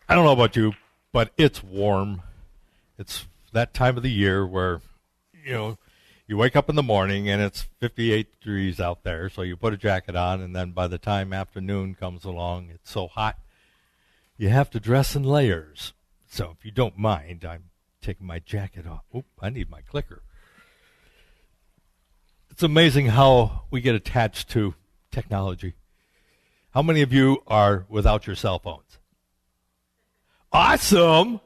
I don't know about you, but it's warm. It's that time of the year where, you wake up in the morning and it's 58 degrees out there, so you put a jacket on, and then by the time afternoon comes along, it's so hot, you have to dress in layers. So if you don't mind, I'm taking my jacket off. Oop, I need my clicker. It's amazing how we get attached to technology. How many of you are without your cell phones? Awesome!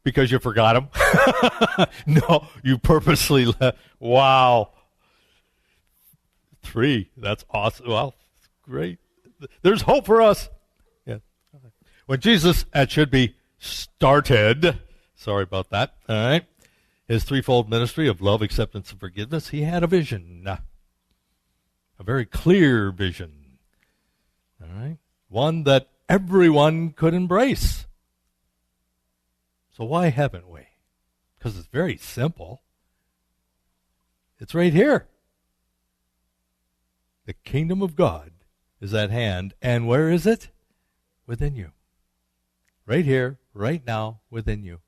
Because you forgot them? No, you purposely left. Wow. 3, that's awesome. Well, great. There's hope for us. Yeah. When Jesus, it should be started, sorry about that, all right, his threefold ministry of love, acceptance, and forgiveness, he had a vision, a very clear vision, all right, one that everyone could embrace. So why haven't we? Because it's very simple. It's right here. The kingdom of God is at hand, and where is it? Within you. Right here, right now, within you.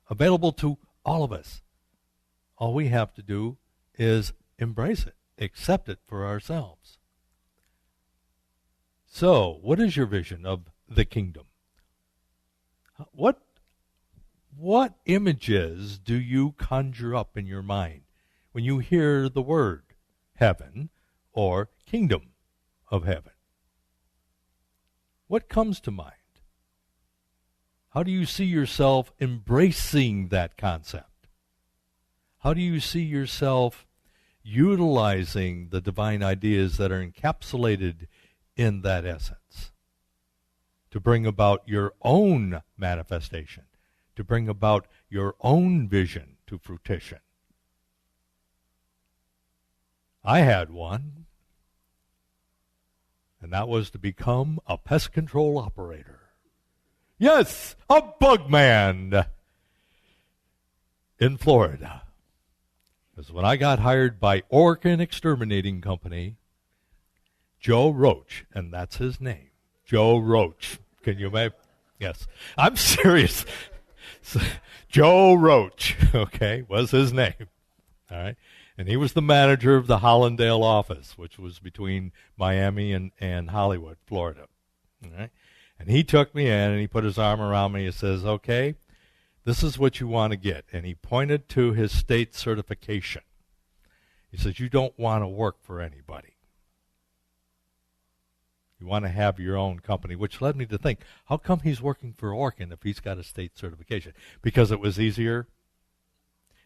Available to all of us. All we have to do is embrace it, accept it for ourselves. So, what is your vision of the kingdom? What images do you conjure up in your mind when you hear the word heaven or kingdom of heaven? What comes to mind? How do you see yourself embracing that concept? How do you see yourself utilizing the divine ideas that are encapsulated in that essence to bring about your own manifestation, to bring about your own vision to fruition? I had one, and that was to become a pest control operator. Yes, a bug man in Florida. Because when I got hired by Orkin Exterminating Company, Joe Roach, and that's his name, Joe Roach. Can you imagine? Yes, I'm serious. Joe Roach, okay, was his name. All right. And he was the manager of the Hollandale office, which was between Miami and Hollywood, Florida. All right. And he took me in and he put his arm around me and says, okay, this is what you want to get. And he pointed to his state certification. He says, you don't want to work for anybody. You want to have your own company, which led me to think, how come he's working for Orkin if he's got a state certification? Because it was easier.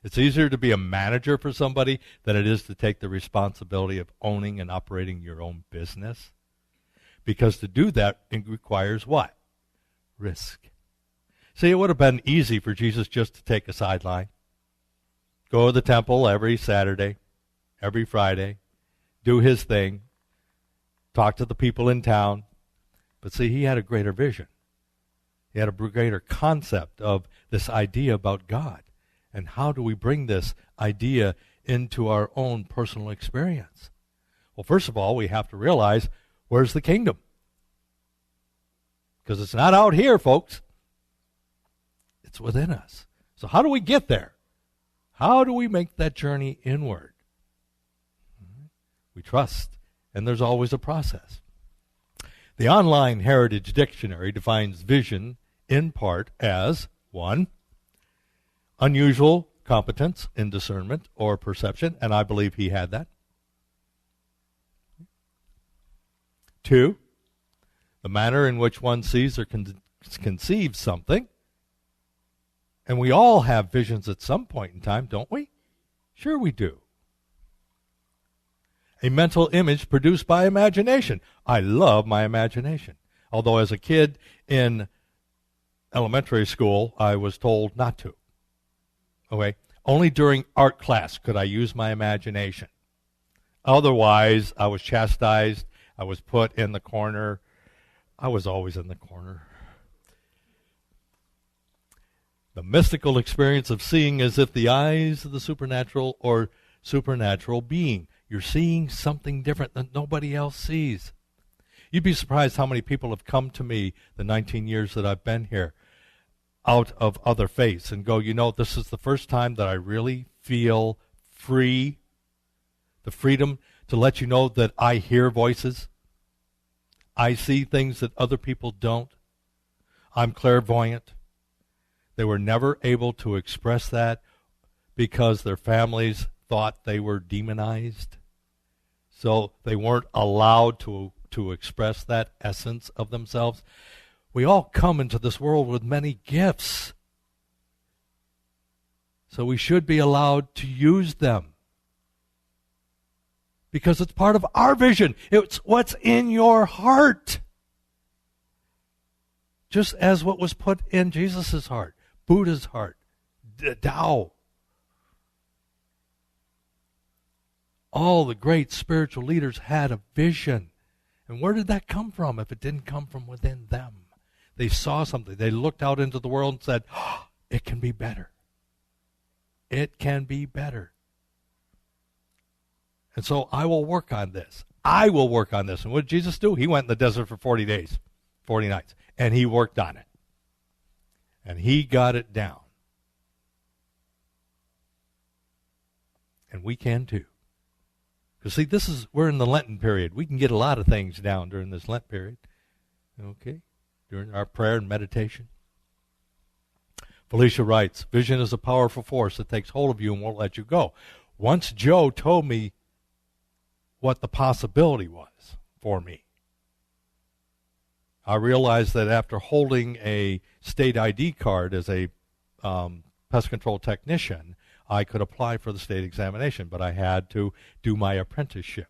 It's easier to be a manager for somebody than it is to take the responsibility of owning and operating your own business. Because to do that, it requires what? Risk. See, it would have been easy for Jesus just to take a sideline. Go to the temple every Saturday, every Friday, do his thing, talk to the people in town. But see, he had a greater vision. He had a greater concept of this idea about God. And how do we bring this idea into our own personal experience? Well, first of all, we have to realize, where's the kingdom? Because it's not out here, folks. It's within us. So how do we get there? How do we make that journey inward? We trust, and there's always a process. The Online Heritage Dictionary defines vision in part as 1, unusual competence in discernment or perception, and I believe he had that. 2, the manner in which one sees or conceives something. And we all have visions at some point in time, don't we? Sure we do. A mental image produced by imagination. I love my imagination. Although as a kid in elementary school, I was told not to. Okay? Only during art class could I use my imagination. Otherwise, I was chastised. I was put in the corner. I was always in the corner. The mystical experience of seeing as if the eyes of the supernatural or supernatural being. You're seeing something different that nobody else sees. You'd be surprised how many people have come to me the 19 years that I've been here out of other faiths and go, this is the first time that I really feel free, the freedom to let you know that I hear voices. I see things that other people don't. I'm clairvoyant. They were never able to express that because their families thought they were demonized. So they weren't allowed to express that essence of themselves. We all come into this world with many gifts. So we should be allowed to use them. Because it's part of our vision. It's what's in your heart. Just as what was put in Jesus' heart, Buddha's heart, Tao. All the great spiritual leaders had a vision. And where did that come from if it didn't come from within them? They saw something. They looked out into the world and said, it can be better. It can be better. And so I will work on this. I will work on this. And what did Jesus do? He went in the desert for 40 days, 40 nights, and he worked on it. And he got it down. And we can too. Because see, we're in the Lenten period. We can get a lot of things down during this Lent period. Okay? During our prayer and meditation. Felicia writes, vision is a powerful force that takes hold of you and won't let you go. Once Joe told me what the possibility was for me, I realized that after holding a state ID card as a pest control technician, I could apply for the state examination, but I had to do my apprenticeship.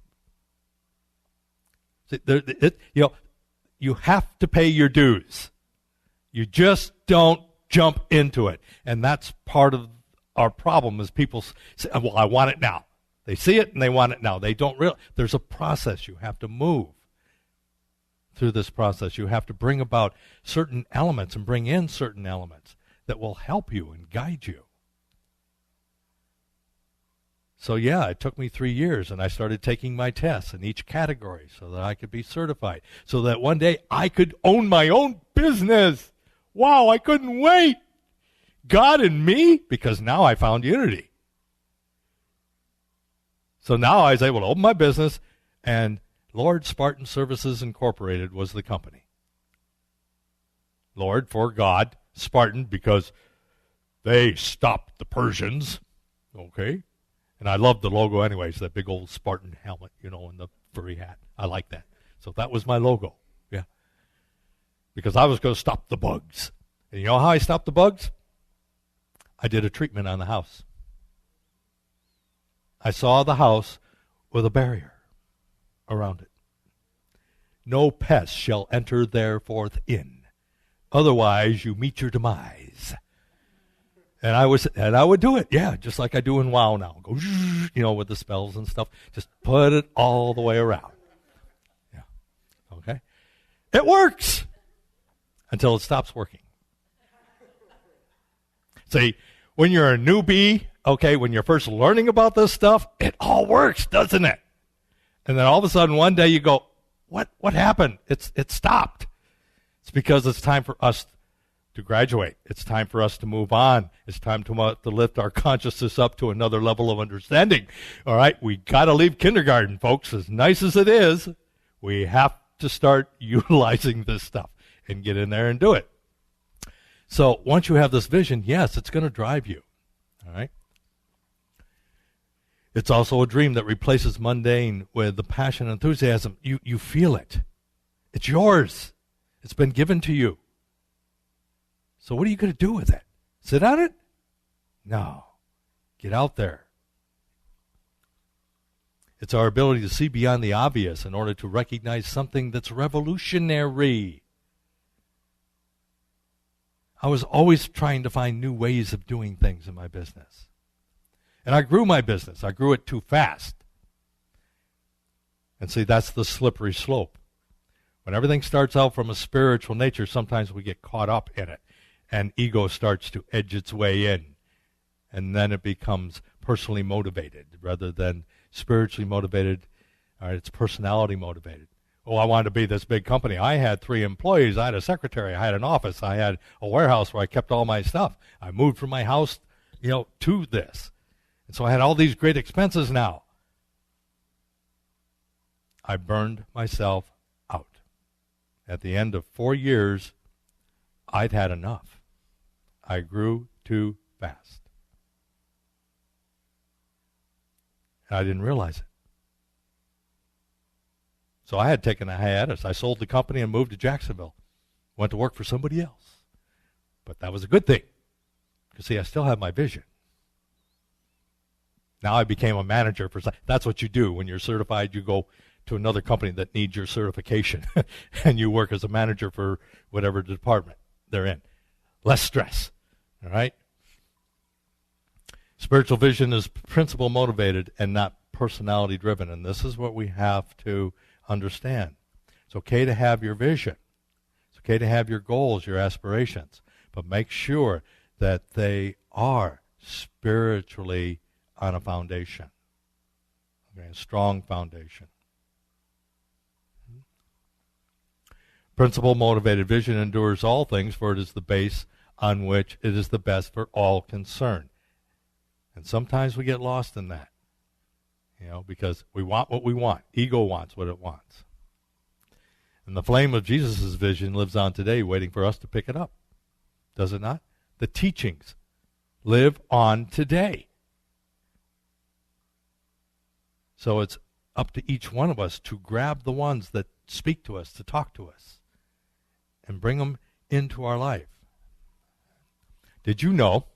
See, you have to pay your dues. You just don't jump into it. And that's part of our problem is people say, well, I want it now. They see it and they want it now. They don't realize there's a process. You have to move through this process. You have to bring about certain elements and bring in certain elements that will help you and guide you. So yeah, it took me 3 years, and I started taking my tests in each category so that I could be certified, so that one day I could own my own business. Wow, I couldn't wait. God and me, because now I found unity. So now I was able to open my business, and Lord Spartan Services Incorporated was the company. Lord for God, Spartan because they stopped the Persians, okay? And I loved the logo anyways, that big old Spartan helmet, and the furry hat. I like that. So that was my logo, yeah. Because I was going to stop the bugs. And you know how I stopped the bugs? I did a treatment on the house. I saw the house with a barrier around it. No pest shall enter therefore in. Otherwise you meet your demise. And I would do it, yeah, just like I do in WoW now. Go, with the spells and stuff. Just put it all the way around. Yeah, okay. It works until it stops working. See, when you're a newbie, okay, when you're first learning about this stuff, it all works, doesn't it? And then all of a sudden one day you go, what happened? It stopped. It's because it's time for us to graduate. It's time for us to move on. It's time to lift our consciousness up to another level of understanding. All right, we got to leave kindergarten, folks. As nice as it is, we have to start utilizing this stuff and get in there and do it. So once you have this vision, yes, it's going to drive you. All right. It's also a dream that replaces mundane with the passion and enthusiasm. You feel it. It's yours. It's been given to you. So what are you going to do with it? Sit on it? No. Get out there. It's our ability to see beyond the obvious in order to recognize something that's revolutionary. I was always trying to find new ways of doing things in my business. And I grew my business. I grew it too fast. And see, that's the slippery slope. When everything starts out from a spiritual nature, sometimes we get caught up in it. And ego starts to edge its way in. And then it becomes personally motivated rather than spiritually motivated. All right, it's personality motivated. Oh, I wanted to be this big company. I had 3 employees. I had a secretary. I had an office. I had a warehouse where I kept all my stuff. I moved from my house, to this. And so I had all these great expenses now. I burned myself out. At the end of 4 years, I'd had enough. I grew too fast. And I didn't realize it. So I had taken a hiatus. I sold the company and moved to Jacksonville. Went to work for somebody else. But that was a good thing. Because, see, I still have my vision. Now I became a manager for. That's what you do. When you're certified, you go to another company that needs your certification. And you work as a manager for whatever department they're in. Less stress. All right? Spiritual vision is principle motivated and not personality driven. And this is what we have to understand. It's okay to have your vision. It's okay to have your goals, your aspirations, but make sure that they are spiritually on a foundation, okay, a strong foundation. Principle-motivated vision endures all things, for it is the base on which it is the best for all concerned. And sometimes we get lost in that. Because we want what we want. Ego wants what it wants. And the flame of Jesus' vision lives on today, waiting for us to pick it up. Does it not? The teachings live on today. So it's up to each one of us to grab the ones that speak to us, to talk to us, and bring them into our life. Did you know,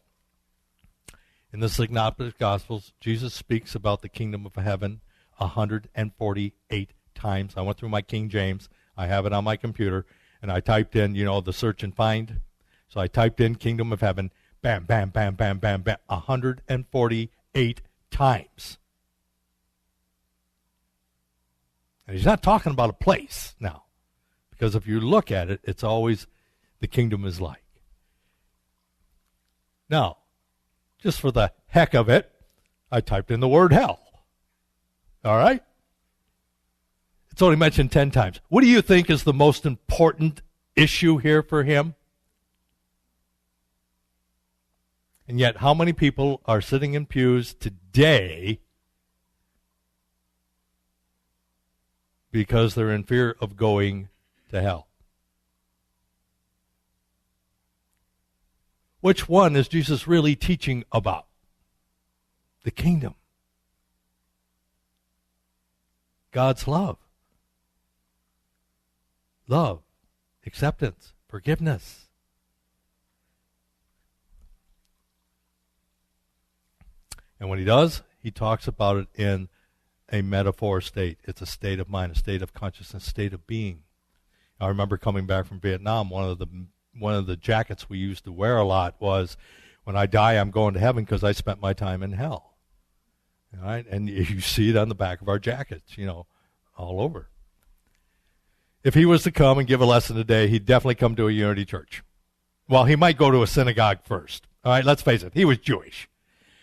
in the Synoptic Gospels, Jesus speaks about the kingdom of heaven 148 times. I went through my King James. I have it on my computer. And I typed in, the search and find. So I typed in kingdom of heaven. Bam, bam, bam, bam, bam, bam. 148 times. And he's not talking about a place now. Because if you look at it, it's always the kingdom is like. Now, just for the heck of it, I typed in the word hell. All right? It's only mentioned 10 times. What do you think is the most important issue here for him? And yet, how many people are sitting in pews today because they're in fear of going to hell? Which one is Jesus really teaching about? The kingdom. God's love. Love, acceptance, forgiveness. And when he does, he talks about it in a metaphor state. It's a state of mind, a state of consciousness, state of being. I remember coming back from Vietnam, one of the jackets we used to wear a lot was, when I die, I'm going to heaven because I spent my time in hell. All right? And you see it on the back of our jackets, all over. If he was to come and give a lesson today, he'd definitely come to a Unity church. Well, he might go to a synagogue first. All right, let's face it. He was Jewish.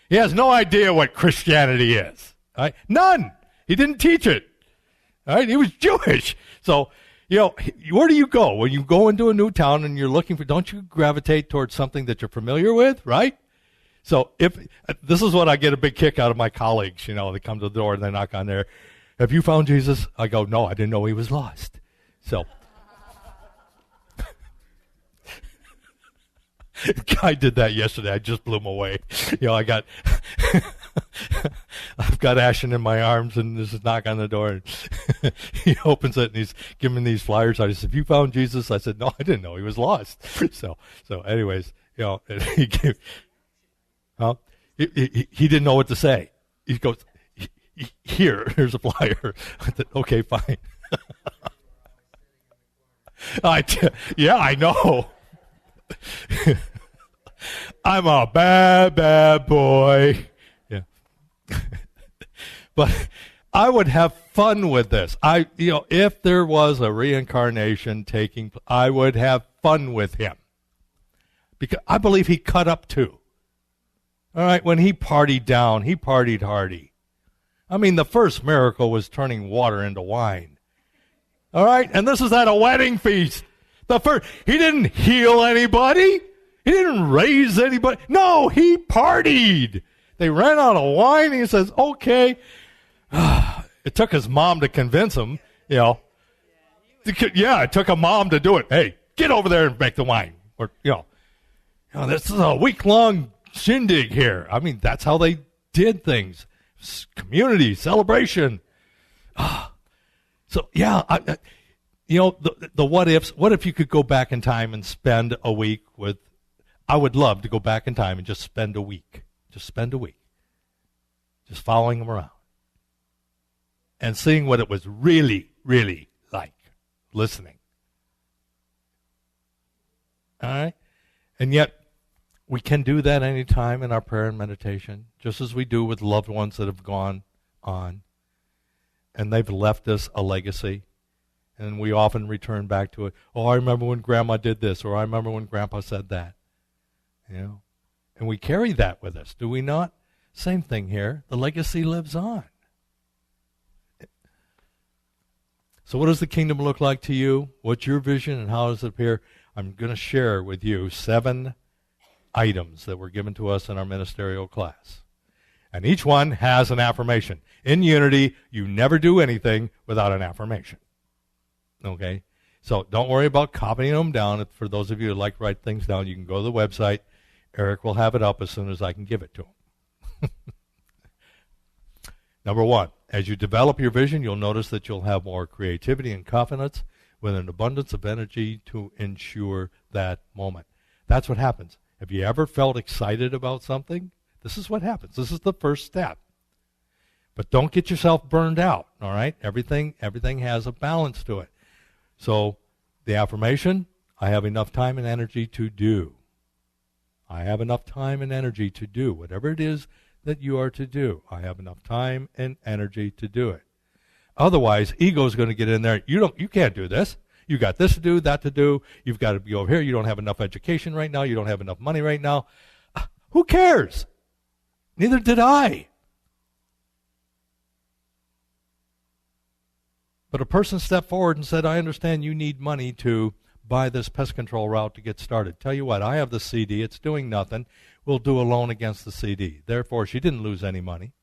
He has no idea what Christianity is. All right? None. He didn't teach it. All right? He was Jewish. So, where do you go? When you go into a new town and you're looking for, don't you gravitate towards something that you're familiar with, right? So this is what I get a big kick out of my colleagues, they come to the door and they knock on there. Have you found Jesus? I go, no, I didn't know he was lost. So, guy did that yesterday. I just blew him away. I've got Ashton in my arms, and there's a knock on the door. And he opens it, and he's giving these flyers out. He said, "Have you found Jesus?" I said, "No, I didn't know he was lost." So anyways, he gave. He didn't know what to say. He goes, here's a flyer. I said, okay, fine. Yeah, I know. I'm a bad, bad boy. Yeah. But I would have fun with this. If there was a reincarnation taking, I would have fun with him. Because I believe he cut up too. All right, when he partied down, he partied hardy. I mean, the first miracle was turning water into wine. All right? And this is at a wedding feast. He didn't heal anybody. He didn't raise anybody. No, he partied. They ran out of wine. He says, okay. It took his mom to convince him, you know. Yeah, it took a mom to do it. Hey, get over there and make the wine. Or, this is a week-long shindig here. I mean, that's how they did things. Community, celebration. So, yeah, the what ifs. What if you could go back in time and spend a week with, I would love to go back in time and just spend a week. Just spend a week. Just following them around. And seeing what it was really, really like. Listening. All right? And yet, we can do that anytime in our prayer and meditation, just as we do with loved ones that have gone on. And they've left us a legacy. And we often return back to it. Oh, I remember when Grandma did this, or I remember when Grandpa said that. And we carry that with us, do we not? Same thing here. The legacy lives on. So what does the kingdom look like to you? What's your vision and how does it appear? I'm going to share with you 7 items that were given to us in our ministerial class. And each one has an affirmation. In Unity, you never do anything without an affirmation. Okay? So don't worry about copying them down. For those of you who like to write things down, you can go to the website. Eric will have it up as soon as I can give it to him. Number 1, as you develop your vision, you'll notice that you'll have more creativity and confidence with an abundance of energy to ensure that moment. That's what happens. Have you ever felt excited about something? This is what happens. This is the first step. But don't get yourself burned out, all right? Everything has a balance to it. So the affirmation, I have enough time and energy to do. I have enough time and energy to do whatever it is that you are to do. I have enough time and energy to do it. Otherwise, ego is going to get in there. You can't do this. You got this to do, that to do. You've got to be over here. You don't have enough education right now. You don't have enough money right now. Who cares? Neither did I. But a person stepped forward and said, I understand you need money to buy this pest control route to get started. Tell you what, I have the CD. It's doing nothing. We'll do a loan against the CD. Therefore, she didn't lose any money.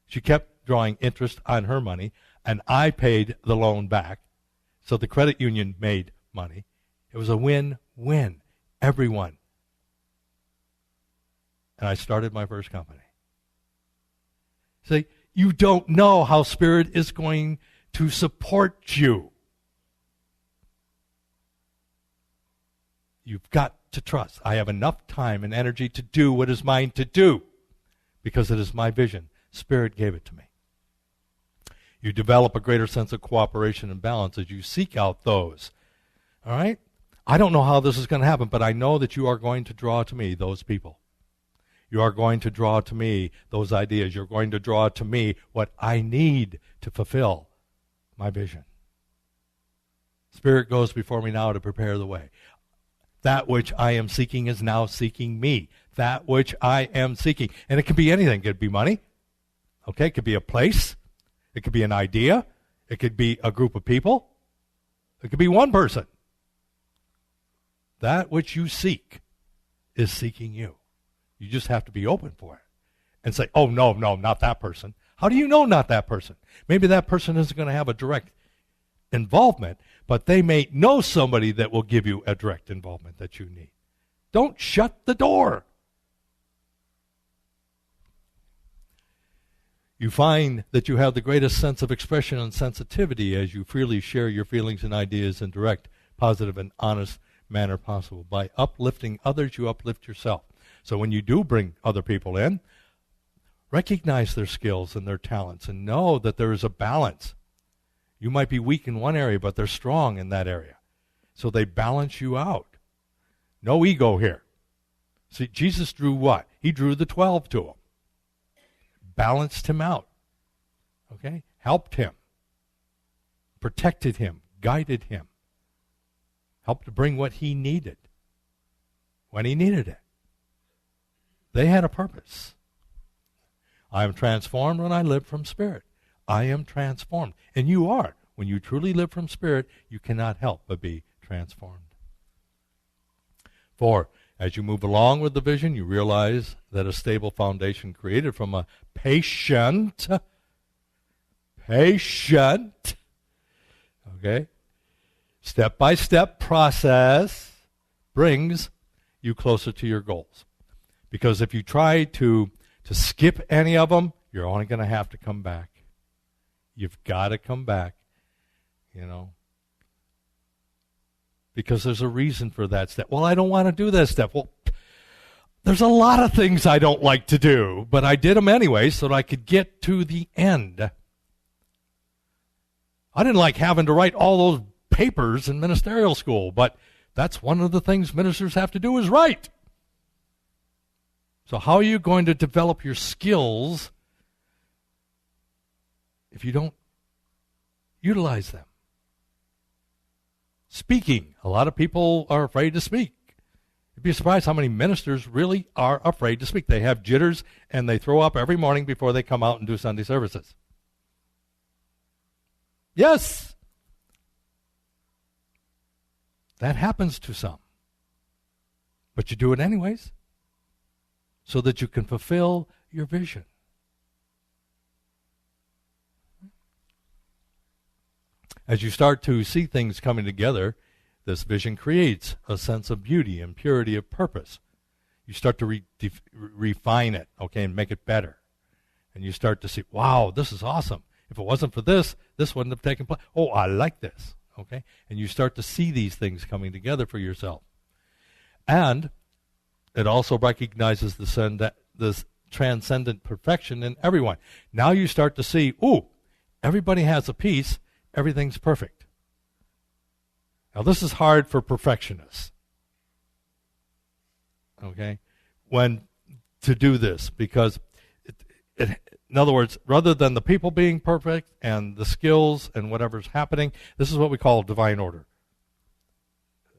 She kept drawing interest on her money, and I paid the loan back. So the credit union made money. It was a win-win. Everyone. And I started my first company. See, you don't know how Spirit is going to support you. You've got to trust. I have enough time and energy to do what is mine to do because it is my vision. Spirit gave it to me. You develop a greater sense of cooperation and balance as you seek out those. All right? I don't know how this is going to happen, but I know that you are going to draw to me those people. You are going to draw to me those ideas. You're going to draw to me what I need to fulfill my vision. Spirit goes before me now to prepare the way. That which I am seeking is now seeking me. That which I am seeking. And it could be anything. It could be money. Okay, it could be a place. It could be an idea. It could be a group of people. It could be one person. That which you seek is seeking you. You just have to be open for it and say, oh, no, not that person. How do you know not that person? Maybe that person isn't going to have a direct involvement, but they may know somebody that will give you a direct involvement that you need. Don't shut the door. You find that you have the greatest sense of expression and sensitivity as you freely share your feelings and ideas in direct, positive, and honest manner possible. By uplifting others, you uplift yourself. So when you do bring other people in, recognize their skills and their talents and know that there is a balance. You might be weak in one area, but they're strong in that area. So they balance you out. No ego here. See, Jesus drew what? He drew the 12 to him. Balanced him out. Okay? Helped him. Protected him. Guided him. Helped to bring what he needed when he needed it. They had a purpose. I am transformed when I live from Spirit. I am transformed. And you are when you truly live from Spirit, you cannot help but be transformed. 4, as you move along with the vision, you realize that a stable foundation created from a patient, okay, step-by-step process brings you closer to your goals. Because if you try to skip any of them, you're only going to have to come back. You've got to come back, because there's a reason for that step. Well, I don't want to do that step. Well, there's a lot of things I don't like to do, but I did them anyway so that I could get to the end. I didn't like having to write all those papers in ministerial school, but that's one of the things ministers have to do is write. So how are you going to develop your skills if you don't utilize them? Speaking. A lot of people are afraid to speak. You'd be surprised how many ministers really are afraid to speak. They have jitters and they throw up every morning before they come out and do Sunday services. Yes. That happens to some. But you do it anyways, so that you can fulfill your vision. As you start to see things coming together, this vision creates a sense of beauty and purity of purpose. You start to refine it, okay, and make it better. And you start to see, wow, this is awesome. If it wasn't for this, this wouldn't have taken place. Oh, I like this, okay? And you start to see these things coming together for yourself. And it also recognizes this transcendent perfection in everyone. Now you start to see, ooh, everybody has a piece. Everything's perfect. Now this is hard for perfectionists. Okay? To do this, because in other words, rather than the people being perfect and the skills and whatever's happening, this is what we call divine order.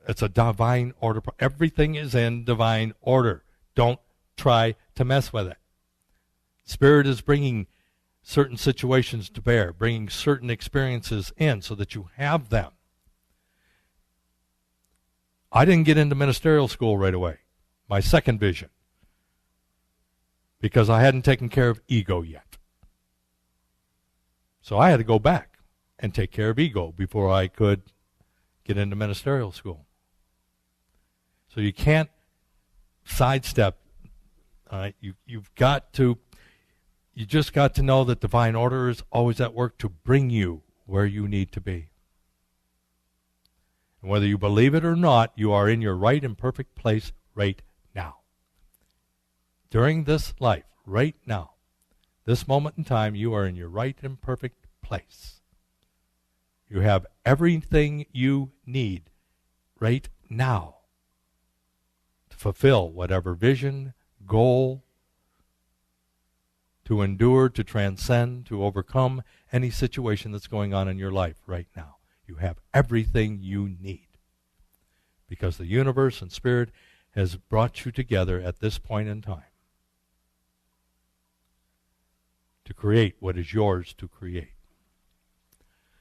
It's a divine order. Everything is in divine order. Don't try to mess with it. Spirit is bringing certain situations to bear, bringing certain experiences in so that you have them. I didn't get into ministerial school right away, my second vision, because I hadn't taken care of ego yet. So I had to go back and take care of ego before I could get into ministerial school. So you can't sidestep. You just got to know that divine order is always at work to bring you where you need to be. And whether you believe it or not, you are in your right and perfect place right now. During this life, right now, this moment in time, you are in your right and perfect place. You have everything you need right now to fulfill whatever vision, goal, to endure, to transcend, to overcome any situation that's going on in your life right now. You have everything you need because the universe and Spirit has brought you together at this point in time to create what is yours to create.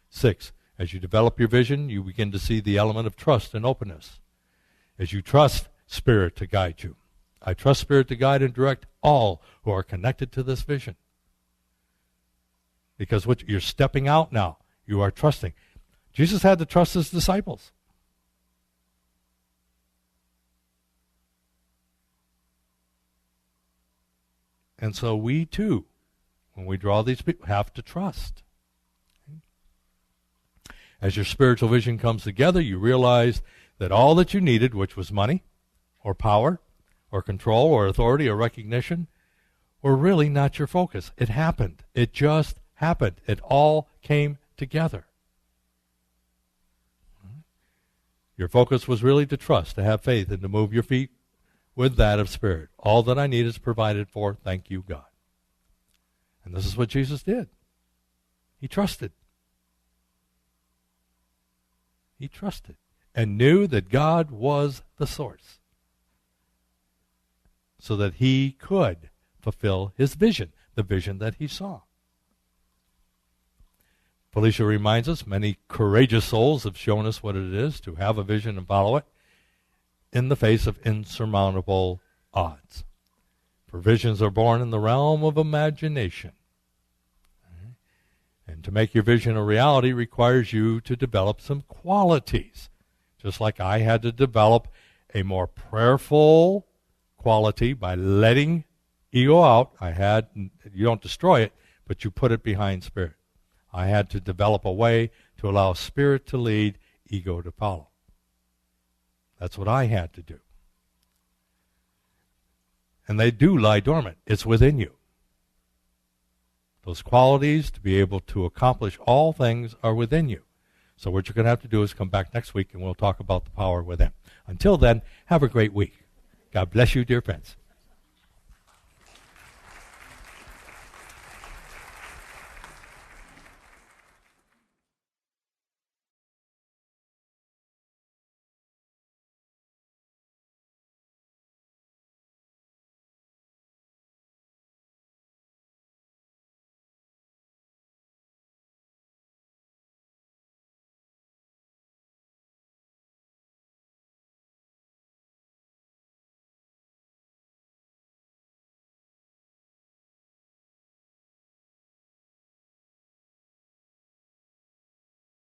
6, as you develop your vision, you begin to see the element of trust and openness. As you trust Spirit to guide you. I trust Spirit to guide and direct all who are connected to this vision. Because you're stepping out now. You are trusting. Jesus had to trust his disciples. And so we too, when we draw these people, have to trust. As your spiritual vision comes together, you realize that all that you needed, which was money or power, or control, or authority, or recognition, were really not your focus. It happened. It just happened. It all came together. Your focus was really to trust, to have faith, and to move your feet with that of Spirit. All that I need is provided for. Thank you, God. And this is what Jesus did. He trusted. He trusted and knew that God was the source, so that he could fulfill his vision, the vision that he saw. Felicia reminds us many courageous souls have shown us what it is to have a vision and follow it in the face of insurmountable odds. For visions are born in the realm of imagination. And to make your vision a reality requires you to develop some qualities. Just like I had to develop a more prayerful quality by letting ego out. You don't destroy it, but you put it behind spirit. I had to develop a way to allow spirit to lead, ego to follow. That's what I had to do. And they do lie dormant. It's within you. Those qualities to be able to accomplish all things are within you. So what you're going to have to do is come back next week and we'll talk about the power within. Until then, have a great week. God bless you, dear friends.